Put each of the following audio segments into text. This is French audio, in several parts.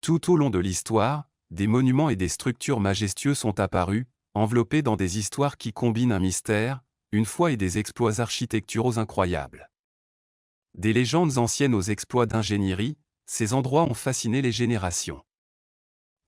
Tout au long de l'histoire, des monuments et des structures majestueux sont apparus, enveloppés dans des histoires qui combinent un mystère, une foi et des exploits architecturaux incroyables. Des légendes anciennes aux exploits d'ingénierie, ces endroits ont fasciné les générations.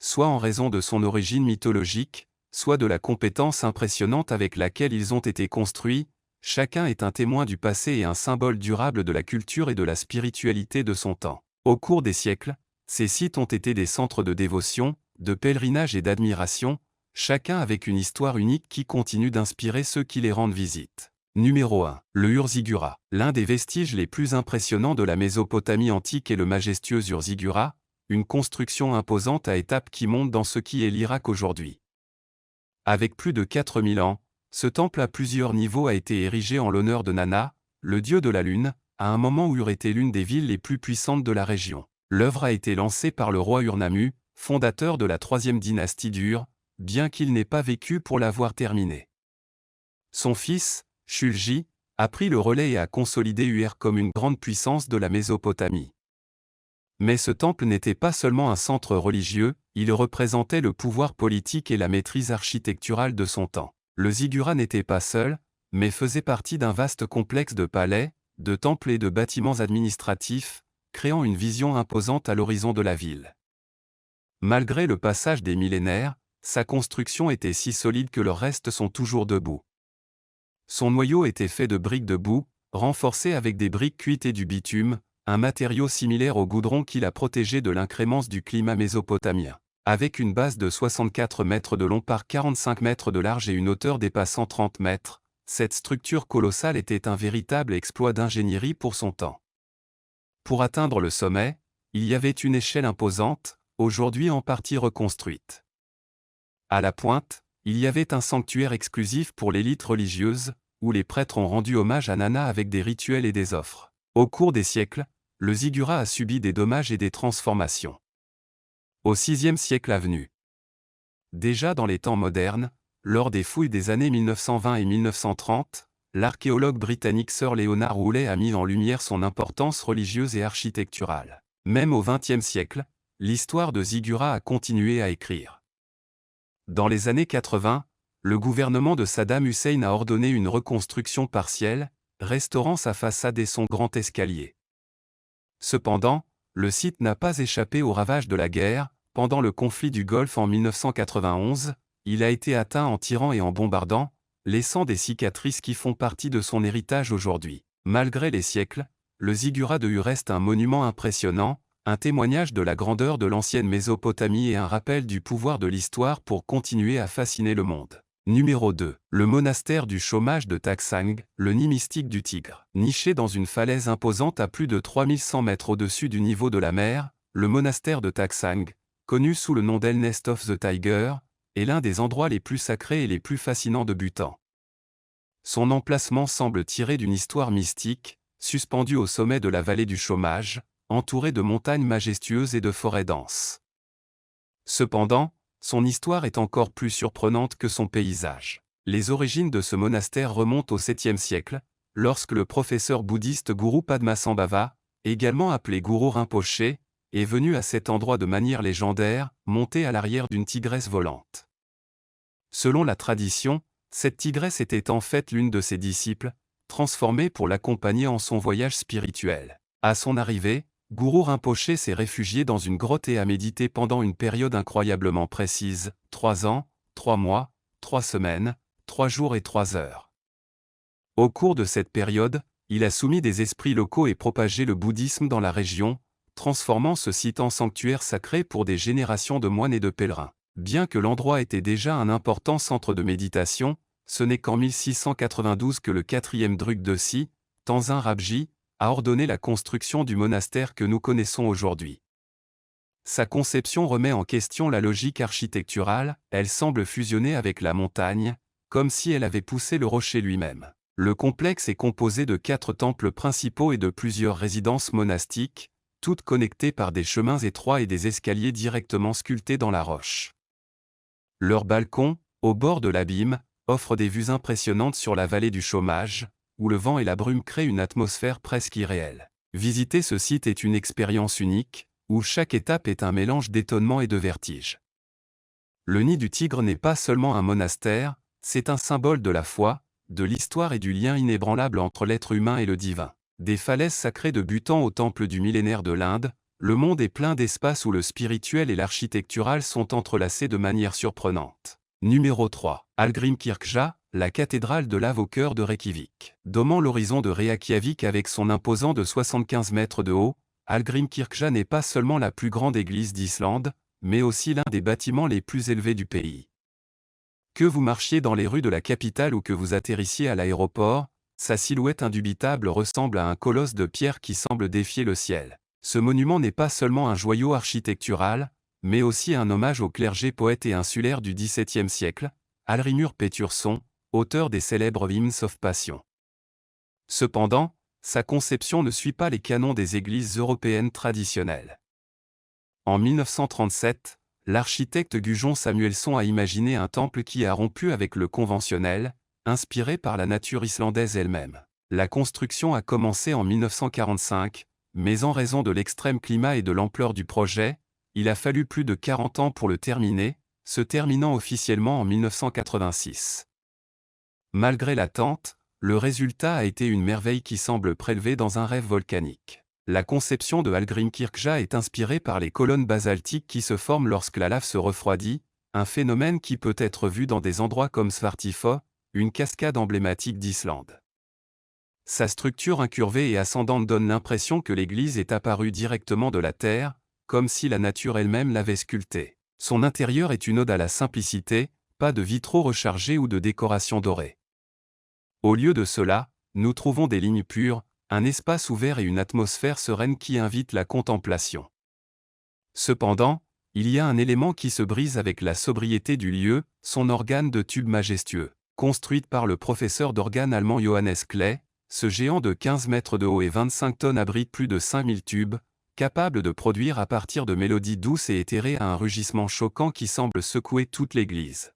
Soit en raison de son origine mythologique, soit de la compétence impressionnante avec laquelle ils ont été construits, chacun est un témoin du passé et un symbole durable de la culture et de la spiritualité de son temps. Au cours des siècles, ces sites ont été des centres de dévotion, de pèlerinage et d'admiration, chacun avec une histoire unique qui continue d'inspirer ceux qui les rendent visite. Numéro 1. Le Ur-Ziggurat. L'un des vestiges les plus impressionnants de la Mésopotamie antique est le majestueux Ur-Ziggurat, une construction imposante à étapes qui monte dans ce qui est l'Irak aujourd'hui. Avec plus de 4000 ans, ce temple à plusieurs niveaux a été érigé en l'honneur de Nana, le dieu de la lune, à un moment où Ur était l'une des villes les plus puissantes de la région. L'œuvre a été lancée par le roi Urnammu, fondateur de la 3e dynastie d'Ur, bien qu'il n'ait pas vécu pour l'avoir terminée. Son fils, Shulgi, a pris le relais et a consolidé Ur comme une grande puissance de la Mésopotamie. Mais ce temple n'était pas seulement un centre religieux, il représentait le pouvoir politique et la maîtrise architecturale de son temps. Le ziggurat n'était pas seul, mais faisait partie d'un vaste complexe de palais, de temples et de bâtiments administratifs, créant une vision imposante à l'horizon de la ville. Malgré le passage des millénaires, sa construction était si solide que leurs restes sont toujours debout. Son noyau était fait de briques de boue, renforcées avec des briques cuites et du bitume, un matériau similaire au goudron qui l'a protégé de l'incrémence du climat mésopotamien. Avec une base de 64 mètres de long par 45 mètres de large et une hauteur dépassant 30 mètres, cette structure colossale était un véritable exploit d'ingénierie pour son temps. Pour atteindre le sommet, il y avait une échelle imposante, aujourd'hui en partie reconstruite. À la pointe, il y avait un sanctuaire exclusif pour l'élite religieuse, où les prêtres ont rendu hommage à Nana avec des rituels et des offres. Au cours des siècles, le ziggurat a subi des dommages et des transformations. Au VIe siècle AV. Déjà dans les temps modernes, lors des fouilles des années 1920 et 1930, l'archéologue britannique Sir Leonard Woolley a mis en lumière son importance religieuse et architecturale. Même au XXe siècle, l'histoire de ziggurat a continué à écrire. Dans les années 80, le gouvernement de Saddam Hussein a ordonné une reconstruction partielle, restaurant sa façade et son grand escalier. Cependant, le site n'a pas échappé aux ravages de la guerre. Pendant le conflit du Golfe en 1991, il a été atteint en tirant et en bombardant, laissant des cicatrices qui font partie de son héritage aujourd'hui. Malgré les siècles, le ziggurat de Ur reste un monument impressionnant, un témoignage de la grandeur de l'ancienne Mésopotamie et un rappel du pouvoir de l'histoire pour continuer à fasciner le monde. Numéro 2. Le monastère du chômage de Taksang, le nid mystique du Tigre. Niché dans une falaise imposante à plus de 3100 mètres au-dessus du niveau de la mer, le monastère de Taksang, connu sous le nom d'El Nest of the Tiger, est l'un des endroits les plus sacrés et les plus fascinants de Bhutan. Son emplacement semble tiré d'une histoire mystique, suspendu au sommet de la vallée du chômage, entouré de montagnes majestueuses et de forêts denses. Cependant, son histoire est encore plus surprenante que son paysage. Les origines de ce monastère remontent au 7e siècle, lorsque le professeur bouddhiste Guru Padmasambhava, également appelé Guru Rinpoché, est venu à cet endroit de manière légendaire, monté à l'arrière d'une tigresse volante. Selon la tradition, cette tigresse était en fait l'une de ses disciples, transformée pour l'accompagner en son voyage spirituel. À son arrivée, Guru Rinpoché s'est réfugié dans une grotte et a médité pendant une période incroyablement précise, 3 ans, 3 mois, 3 semaines, 3 jours et 3 heures. Au cours de cette période, il a soumis des esprits locaux et propagé le bouddhisme dans la région, transformant ce site en sanctuaire sacré pour des générations de moines et de pèlerins. Bien que l'endroit était déjà un important centre de méditation, ce n'est qu'en 1692 que le 4e Druk Desi, Tenzin Rabji, a ordonné la construction du monastère que nous connaissons aujourd'hui. Sa conception remet en question la logique architecturale, elle semble fusionner avec la montagne, comme si elle avait poussé le rocher lui-même. Le complexe est composé de 4 temples principaux et de plusieurs résidences monastiques, toutes connectées par des chemins étroits et des escaliers directement sculptés dans la roche. Leurs balcons, au bord de l'abîme, offrent des vues impressionnantes sur la vallée du chômage, où le vent et la brume créent une atmosphère presque irréelle. Visiter ce site est une expérience unique, où chaque étape est un mélange d'étonnement et de vertige. Le nid du tigre n'est pas seulement un monastère, c'est un symbole de la foi, de l'histoire et du lien inébranlable entre l'être humain et le divin. Des falaises sacrées de Bhutan au temple du millénaire de l'Inde, le monde est plein d'espaces où le spirituel et l'architectural sont entrelacés de manière surprenante. Numéro 3. Hallgrímkirkja, la cathédrale de lave au cœur de Reykjavik. Domant l'horizon de Reykjavik avec son imposant de 75 mètres de haut, Hallgrímkirkja n'est pas seulement la plus grande église d'Islande, mais aussi l'un des bâtiments les plus élevés du pays. Que vous marchiez dans les rues de la capitale ou que vous atterrissiez à l'aéroport, sa silhouette indubitable ressemble à un colosse de pierre qui semble défier le ciel. Ce monument n'est pas seulement un joyau architectural, mais aussi un hommage au clergé poète et insulaire du XVIIe siècle, Hallgrímur Pétursson, auteur des célèbres Hymns of Passion. Cependant, sa conception ne suit pas les canons des églises européennes traditionnelles. En 1937, l'architecte Gujon Samuelsson a imaginé un temple qui a rompu avec le conventionnel, inspiré par la nature islandaise elle-même. La construction a commencé en 1945, mais en raison de l'extrême climat et de l'ampleur du projet, il a fallu plus de 40 ans pour le terminer, se terminant officiellement en 1986. Malgré l'attente, le résultat a été une merveille qui semble prélevée dans un rêve volcanique. La conception de Hallgrímkirkja est inspirée par les colonnes basaltiques qui se forment lorsque la lave se refroidit, un phénomène qui peut être vu dans des endroits comme Svartifo, une cascade emblématique d'Islande. Sa structure incurvée et ascendante donne l'impression que l'église est apparue directement de la terre, comme si la nature elle-même l'avait sculptée. Son intérieur est une ode à la simplicité, pas de vitraux rechargés ou de décorations dorées. Au lieu de cela, nous trouvons des lignes pures, un espace ouvert et une atmosphère sereine qui invitent la contemplation. Cependant, il y a un élément qui se brise avec la sobriété du lieu, son organe de tube majestueux. Construite par le professeur d'organe allemand Johannes Kley, ce géant de 15 mètres de haut et 25 tonnes abrite plus de 5000 tubes, capable de produire à partir de mélodies douces et éthérées à un rugissement choquant qui semble secouer toute l'église.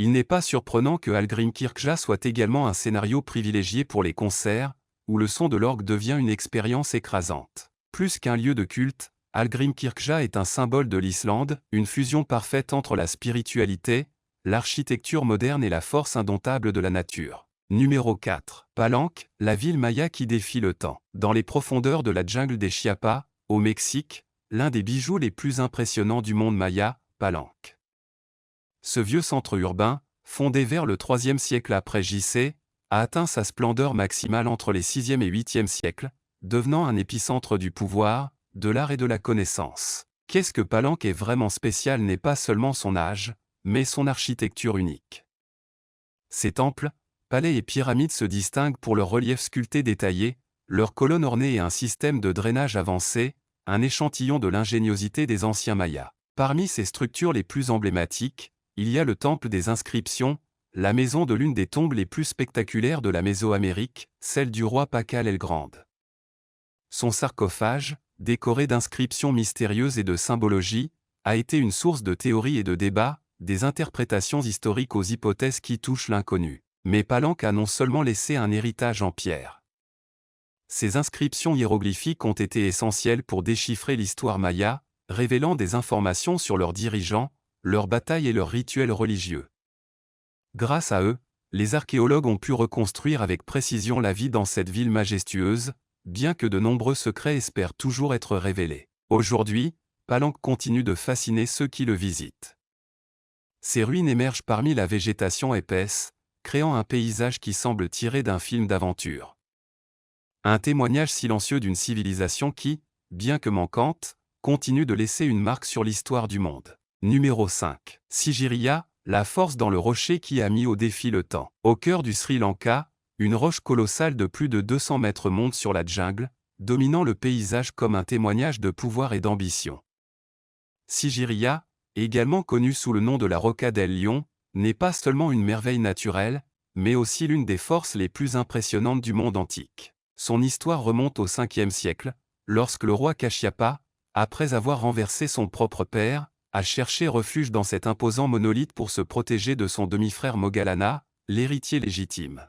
Il n'est pas surprenant que Hallgrímkirkja soit également un scénario privilégié pour les concerts, où le son de l'orgue devient une expérience écrasante. Plus qu'un lieu de culte, Hallgrímkirkja est un symbole de l'Islande, une fusion parfaite entre la spiritualité, l'architecture moderne et la force indomptable de la nature. Numéro 4. Palenque, la ville maya qui défie le temps. Dans les profondeurs de la jungle des Chiapas, au Mexique, l'un des bijoux les plus impressionnants du monde maya, Palenque. Ce vieux centre urbain, fondé vers le IIIe siècle après JC, a atteint sa splendeur maximale entre les 6e et 8e siècles, devenant un épicentre du pouvoir, de l'art et de la connaissance. Qu'est-ce que Palenque est vraiment spécial n'est pas seulement son âge, mais son architecture unique. Ses temples, palais et pyramides se distinguent pour leur relief sculpté détaillé, leurs colonnes ornées et un système de drainage avancé, un échantillon de l'ingéniosité des anciens Mayas. Parmi ces structures les plus emblématiques, il y a le temple des inscriptions, la maison de l'une des tombes les plus spectaculaires de la Mésoamérique, celle du roi Pakal el Grande. Son sarcophage, décoré d'inscriptions mystérieuses et de symbologie, a été une source de théories et de débats, des interprétations historiques aux hypothèses qui touchent l'inconnu. Mais Palenque a non seulement laissé un héritage en pierre. Ces inscriptions hiéroglyphiques ont été essentielles pour déchiffrer l'histoire maya, révélant des informations sur leurs dirigeants, leurs batailles et leurs rituels religieux. Grâce à eux, les archéologues ont pu reconstruire avec précision la vie dans cette ville majestueuse, bien que de nombreux secrets espèrent toujours être révélés. Aujourd'hui, Palenque continue de fasciner ceux qui le visitent. Ses ruines émergent parmi la végétation épaisse, créant un paysage qui semble tiré d'un film d'aventure. Un témoignage silencieux d'une civilisation qui, bien que manquante, continue de laisser une marque sur l'histoire du monde. Numéro 5. Sigiriya, la force dans le rocher qui a mis au défi le temps. Au cœur du Sri Lanka, une roche colossale de plus de 200 mètres monte sur la jungle, dominant le paysage comme un témoignage de pouvoir et d'ambition. Sigiriya, également connue sous le nom de la Rocca del Lion, n'est pas seulement une merveille naturelle, mais aussi l'une des forces les plus impressionnantes du monde antique. Son histoire remonte au 5e siècle, lorsque le roi Kashyapa, après avoir renversé son propre père, a cherché refuge dans cet imposant monolithe pour se protéger de son demi-frère Moggallana, l'héritier légitime.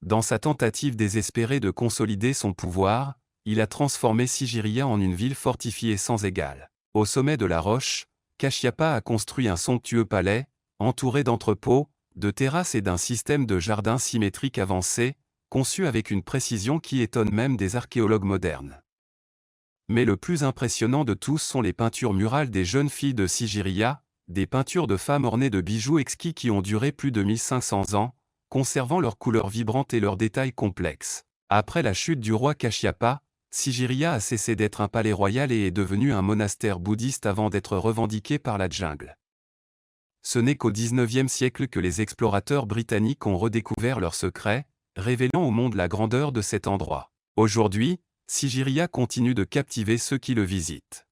Dans sa tentative désespérée de consolider son pouvoir, il a transformé Sigiriya en une ville fortifiée sans égale. Au sommet de la roche, Kashyapa a construit un somptueux palais, entouré d'entrepôts, de terrasses et d'un système de jardins symétriques avancé, conçu avec une précision qui étonne même des archéologues modernes. Mais le plus impressionnant de tous sont les peintures murales des jeunes filles de Sigiriya, des peintures de femmes ornées de bijoux exquis qui ont duré plus de 1500 ans, conservant leurs couleurs vibrantes et leurs détails complexes. Après la chute du roi Kashyapa, Sigiriya a cessé d'être un palais royal et est devenu un monastère bouddhiste avant d'être revendiqué par la jungle. Ce n'est qu'au XIXe siècle que les explorateurs britanniques ont redécouvert leurs secrets, révélant au monde la grandeur de cet endroit. Aujourd'hui, Sigiriya continue de captiver ceux qui le visitent.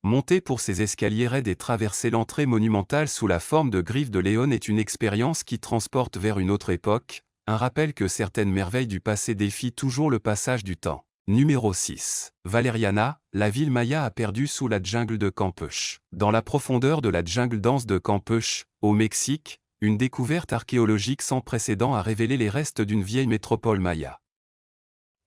Monter pour ses escaliers raides et traverser l'entrée monumentale sous la forme de griffes de Léon est une expérience qui transporte vers une autre époque, un rappel que certaines merveilles du passé défient toujours le passage du temps. Numéro 6. Valeriana, la ville maya a perdu sous la jungle de Campeche. Dans la profondeur de la jungle dense de Campeche, au Mexique, une découverte archéologique sans précédent a révélé les restes d'une vieille métropole maya.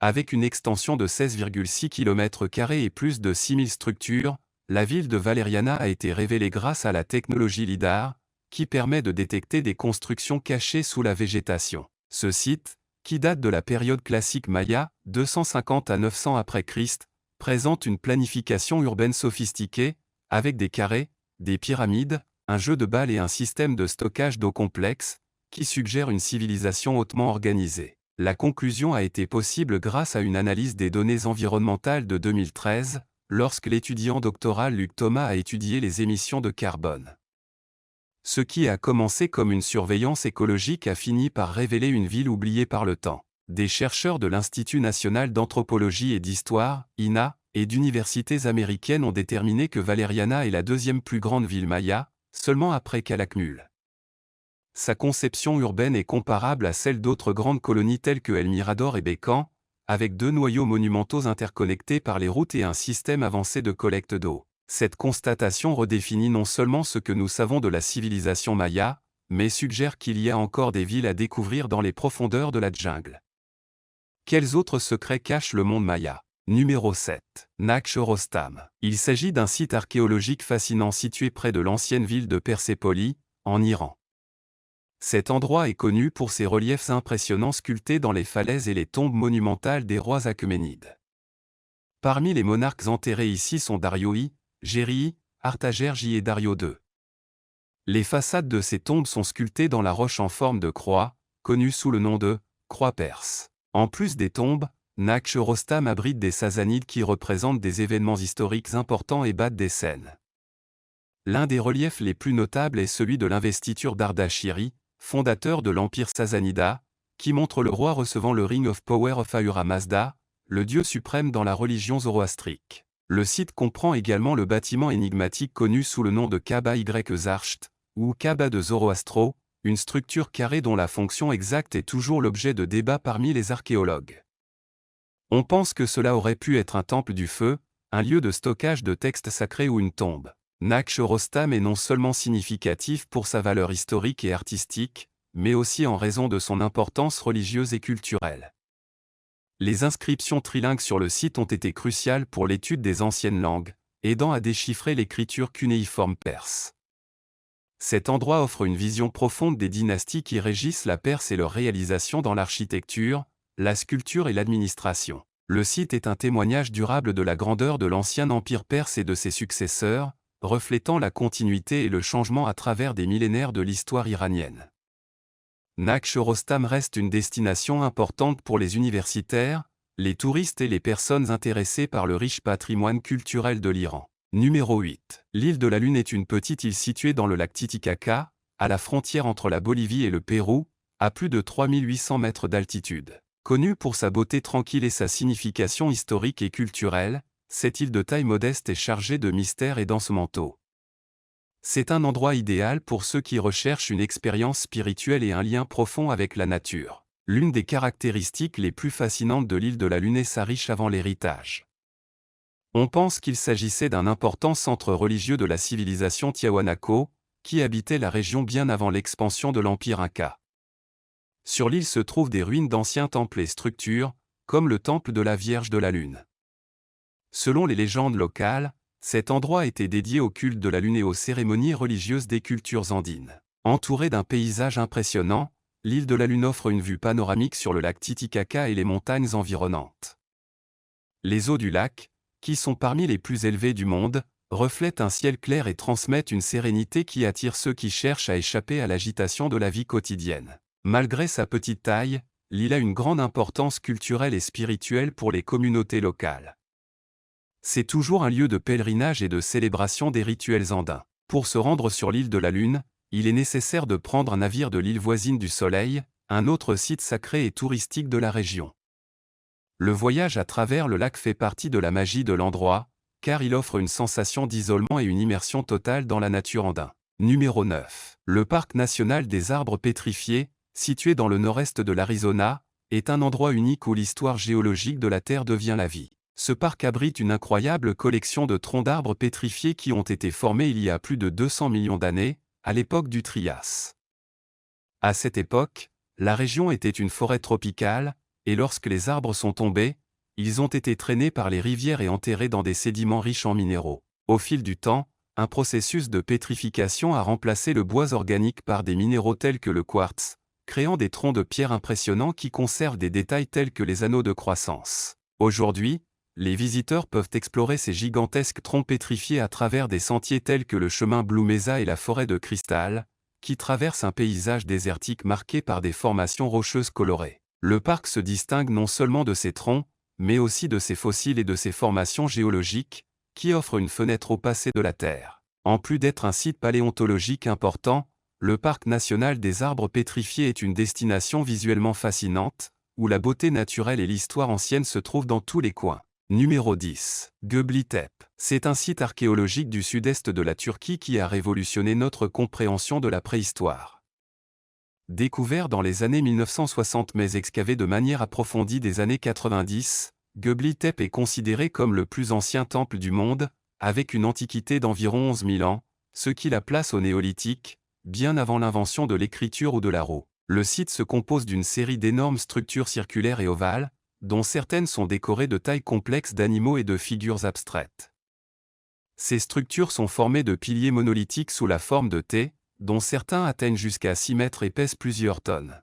Avec une extension de 16,6 km² et plus de 6000 structures, la ville de Valeriana a été révélée grâce à la technologie LIDAR, qui permet de détecter des constructions cachées sous la végétation. Ce site, qui date de la période classique maya, 250 à 900 après Christ, présente une planification urbaine sophistiquée, avec des carrés, des pyramides, un jeu de balles et un système de stockage d'eau complexe, qui suggère une civilisation hautement organisée. La conclusion a été possible grâce à une analyse des données environnementales de 2013, lorsque l'étudiant doctoral Luc Thomas a étudié les émissions de carbone. Ce qui a commencé comme une surveillance écologique a fini par révéler une ville oubliée par le temps. Des chercheurs de l'Institut national d'anthropologie et d'histoire, INA, et d'universités américaines ont déterminé que Valeriana est la deuxième plus grande ville maya, seulement après Calakmul. Sa conception urbaine est comparable à celle d'autres grandes colonies telles que El Mirador et Bécan, avec deux noyaux monumentaux interconnectés par les routes et un système avancé de collecte d'eau. Cette constatation redéfinit non seulement ce que nous savons de la civilisation maya, mais suggère qu'il y a encore des villes à découvrir dans les profondeurs de la jungle. Quels autres secrets cache le monde maya? Numéro 7. Naksh Rostam. Il s'agit d'un site archéologique fascinant situé près de l'ancienne ville de Persépolis, en Iran. Cet endroit est connu pour ses reliefs impressionnants sculptés dans les falaises et les tombes monumentales des rois achéménides. Parmi les monarques enterrés ici sont Dario I, Géri I, Artajerje I et Dario II. Les façades de ces tombes sont sculptées dans la roche en forme de croix, connue sous le nom de croix perse. En plus des tombes, Naksh Rostam abrite des Sasanides qui représentent des événements historiques importants et battent des scènes. L'un des reliefs les plus notables est celui de l'investiture d'Ardashiri, fondateur de l'Empire Sasanida, qui montre le roi recevant le Ring of Power of Ahura Mazda, le dieu suprême dans la religion zoroastrique. Le site comprend également le bâtiment énigmatique connu sous le nom de Kaaba Zarsht, ou Kaaba de Zoroastro, une structure carrée dont la fonction exacte est toujours l'objet de débats parmi les archéologues. On pense que cela aurait pu être un temple du feu, un lieu de stockage de textes sacrés ou une tombe. Naksh Rostam est non seulement significatif pour sa valeur historique et artistique, mais aussi en raison de son importance religieuse et culturelle. Les inscriptions trilingues sur le site ont été cruciales pour l'étude des anciennes langues, aidant à déchiffrer l'écriture cunéiforme perse. Cet endroit offre une vision profonde des dynasties qui régissent la Perse et leur réalisation dans l'architecture, la sculpture et l'administration. Le site est un témoignage durable de la grandeur de l'ancien empire perse et de ses successeurs, reflétant la continuité et le changement à travers des millénaires de l'histoire iranienne. Naksh Rostam reste une destination importante pour les universitaires, les touristes et les personnes intéressées par le riche patrimoine culturel de l'Iran. Numéro 8. L'île de la Lune est une petite île située dans le lac Titicaca, à la frontière entre la Bolivie et le Pérou, à plus de 3800 mètres d'altitude. Connue pour sa beauté tranquille et sa signification historique et culturelle, cette île de taille modeste est chargée de mystères et d'ensementeaux. C'est un endroit idéal pour ceux qui recherchent une expérience spirituelle et un lien profond avec la nature. L'une des caractéristiques les plus fascinantes de l'île de la Lune est sa riche avant l'héritage. On pense qu'il s'agissait d'un important centre religieux de la civilisation Tiahuanaco, qui habitait la région bien avant l'expansion de l'Empire Inca. Sur l'île se trouvent des ruines d'anciens temples et structures, comme le temple de la Vierge de la Lune. Selon les légendes locales, cet endroit était dédié au culte de la Lune et aux cérémonies religieuses des cultures andines. Entouré d'un paysage impressionnant, l'île de la Lune offre une vue panoramique sur le lac Titicaca et les montagnes environnantes. Les eaux du lac, qui sont parmi les plus élevées du monde, reflètent un ciel clair et transmettent une sérénité qui attire ceux qui cherchent à échapper à l'agitation de la vie quotidienne. Malgré sa petite taille, l'île a une grande importance culturelle et spirituelle pour les communautés locales. C'est toujours un lieu de pèlerinage et de célébration des rituels andins. Pour se rendre sur l'île de la Lune, il est nécessaire de prendre un navire de l'île voisine du Soleil, un autre site sacré et touristique de la région. Le voyage à travers le lac fait partie de la magie de l'endroit, car il offre une sensation d'isolement et une immersion totale dans la nature andin. Numéro 9. Le parc national des arbres pétrifiés, situé dans le nord-est de l'Arizona, est un endroit unique où l'histoire géologique de la Terre devient la vie. Ce parc abrite une incroyable collection de troncs d'arbres pétrifiés qui ont été formés il y a plus de 200 millions d'années, à l'époque du Trias. À cette époque, la région était une forêt tropicale, et lorsque les arbres sont tombés, ils ont été traînés par les rivières et enterrés dans des sédiments riches en minéraux. Au fil du temps, un processus de pétrification a remplacé le bois organique par des minéraux tels que le quartz, créant des troncs de pierre impressionnants qui conservent des détails tels que les anneaux de croissance. Aujourd'hui, les visiteurs peuvent explorer ces gigantesques troncs pétrifiés à travers des sentiers tels que le chemin Blue Mesa et la forêt de cristal, qui traversent un paysage désertique marqué par des formations rocheuses colorées. Le parc se distingue non seulement de ses troncs, mais aussi de ses fossiles et de ses formations géologiques, qui offrent une fenêtre au passé de la Terre. En plus d'être un site paléontologique important, le parc national des arbres pétrifiés est une destination visuellement fascinante, où la beauté naturelle et l'histoire ancienne se trouvent dans tous les coins. Numéro 10. Göbekli Tepe. C'est un site archéologique du sud-est de la Turquie qui a révolutionné notre compréhension de la préhistoire. Découvert dans les années 1960 mais excavé de manière approfondie des années 90, Göbekli Tepe est considéré comme le plus ancien temple du monde, avec une antiquité d'environ 11 000 ans, ce qui la place au néolithique, bien avant l'invention de l'écriture ou de la roue. Le site se compose d'une série d'énormes structures circulaires et ovales, dont certaines sont décorées de tailles complexes d'animaux et de figures abstraites. Ces structures sont formées de piliers monolithiques sous la forme de T, dont certains atteignent jusqu'à 6 mètres et pèsent plusieurs tonnes.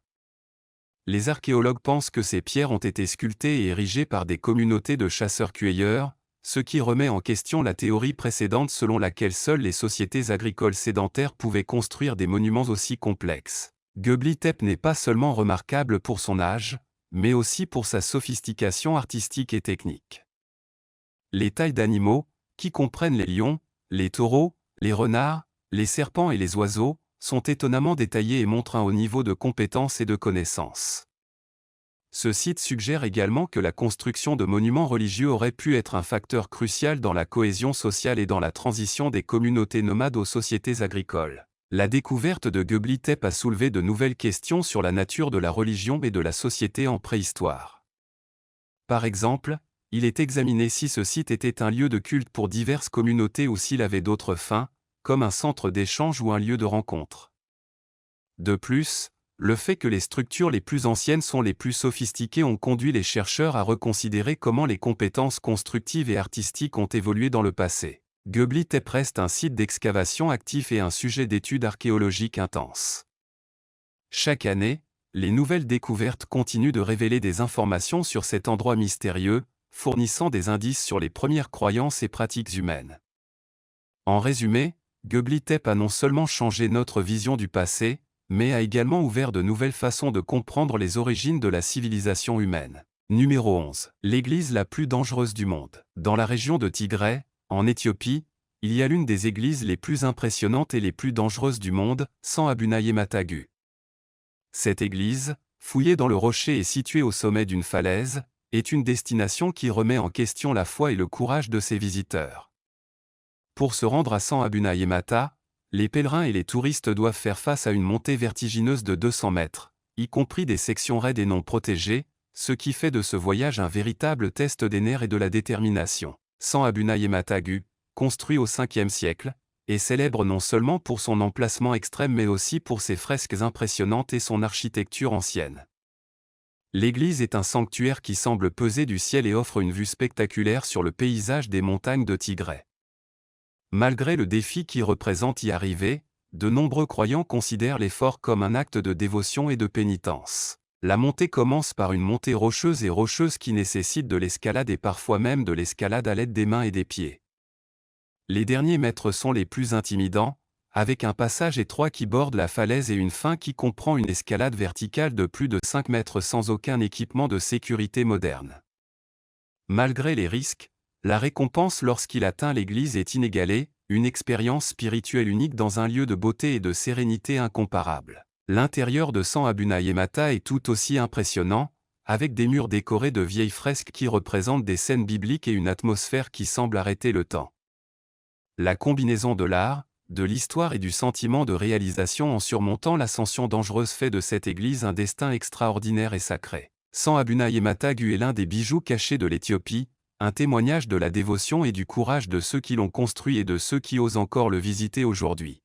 Les archéologues pensent que ces pierres ont été sculptées et érigées par des communautés de chasseurs-cueilleurs, ce qui remet en question la théorie précédente selon laquelle seules les sociétés agricoles sédentaires pouvaient construire des monuments aussi complexes. Göbekli Tepe n'est pas seulement remarquable pour son âge, mais aussi pour sa sophistication artistique et technique. Les tailles d'animaux, qui comprennent les lions, les taureaux, les renards, les serpents et les oiseaux, sont étonnamment détaillés et montrent un haut niveau de compétence et de connaissance. Ce site suggère également que la construction de monuments religieux aurait pu être un facteur crucial dans la cohésion sociale et dans la transition des communautés nomades aux sociétés agricoles. La découverte de Göbekli Tepe a soulevé de nouvelles questions sur la nature de la religion et de la société en préhistoire. Par exemple, il est examiné si ce site était un lieu de culte pour diverses communautés ou s'il avait d'autres fins, comme un centre d'échange ou un lieu de rencontre. De plus, le fait que les structures les plus anciennes sont les plus sophistiquées ont conduit les chercheurs à reconsidérer comment les compétences constructives et artistiques ont évolué dans le passé. Göbekli Tepe reste un site d'excavation actif et un sujet d'études archéologiques intenses. Chaque année, les nouvelles découvertes continuent de révéler des informations sur cet endroit mystérieux, fournissant des indices sur les premières croyances et pratiques humaines. En résumé, Göbekli Tepe a non seulement changé notre vision du passé, mais a également ouvert de nouvelles façons de comprendre les origines de la civilisation humaine. Numéro 11. L'église la plus dangereuse du monde. Dans la région de Tigray, en Éthiopie, il y a l'une des églises les plus impressionnantes et les plus dangereuses du monde, San Abunaye Matagu. Cette église, fouillée dans le rocher et située au sommet d'une falaise, est une destination qui remet en question la foi et le courage de ses visiteurs. Pour se rendre à San Abunaye Mata, les pèlerins et les touristes doivent faire face à une montée vertigineuse de 200 mètres, y compris des sections raides et non protégées, ce qui fait de ce voyage un véritable test des nerfs et de la détermination. San Abunaye Matagu, construit au 5e siècle, est célèbre non seulement pour son emplacement extrême mais aussi pour ses fresques impressionnantes et son architecture ancienne. L'église est un sanctuaire qui semble peser du ciel et offre une vue spectaculaire sur le paysage des montagnes de Tigray. Malgré le défi qui représente y arriver, de nombreux croyants considèrent l'effort comme un acte de dévotion et de pénitence. La montée commence par une montée rocheuse qui nécessite de l'escalade et parfois même de l'escalade à l'aide des mains et des pieds. Les derniers mètres sont les plus intimidants, avec un passage étroit qui borde la falaise et une fin qui comprend une escalade verticale de plus de 5 mètres sans aucun équipement de sécurité moderne. Malgré les risques, la récompense lorsqu'il atteint l'église est inégalée, une expérience spirituelle unique dans un lieu de beauté et de sérénité incomparable. L'intérieur de San Abunayemata est tout aussi impressionnant, avec des murs décorés de vieilles fresques qui représentent des scènes bibliques et une atmosphère qui semble arrêter le temps. La combinaison de l'art, de l'histoire et du sentiment de réalisation en surmontant l'ascension dangereuse fait de cette église un destin extraordinaire et sacré. San Abunayemata Gu est l'un des bijoux cachés de l'Éthiopie, un témoignage de la dévotion et du courage de ceux qui l'ont construit et de ceux qui osent encore le visiter aujourd'hui.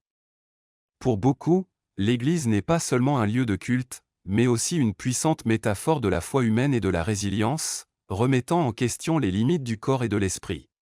Pour beaucoup, l'église n'est pas seulement un lieu de culte, mais aussi une puissante métaphore de la foi humaine et de la résilience, remettant en question les limites du corps et de l'esprit.